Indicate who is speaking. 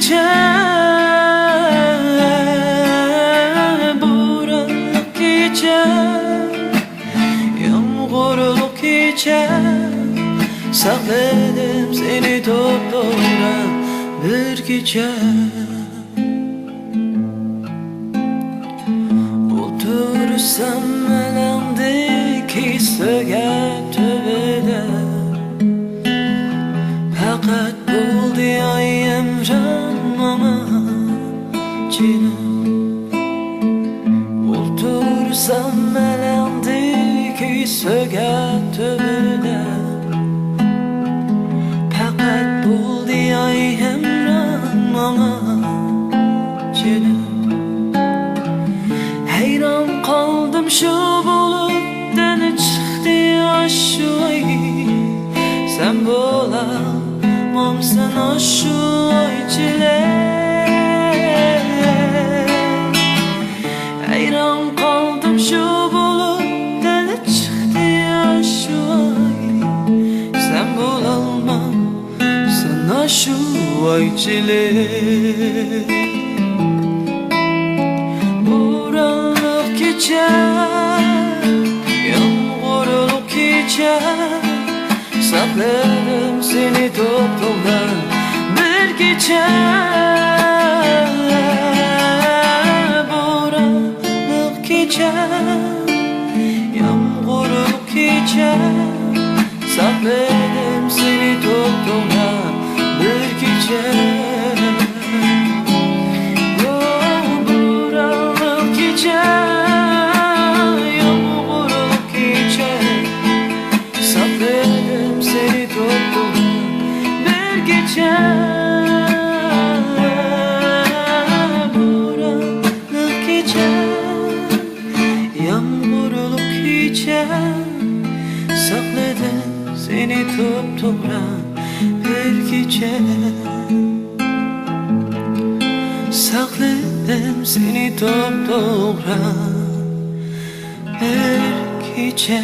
Speaker 1: gece buranlık gece, yağmurluk gece, sakladım seni toprağa bir gece. Otursam elimdeki sögen tövbe, fakat buldu ay emranmama cinim. Otursam elimdeki sögen tövbe, fakat buldu ay emranmama cinim. Hayran kaldım şu buluttan çıktı aşu ay, sen bulamamsan aşu ay çile. Hayran kaldım şu buluttan çıktı aşu ay, sen bulamamsan aşu ay çile. Gece, yağmurluk gece, sakladım seni toprağa bir gece. Buranlık gece, yağmurluk gece, sakladım seni toprağa bir gece. Buranlık gece, yağmurluk gece, sakladım seni toprağa bir gece. Sakladım seni toprağa bir gece.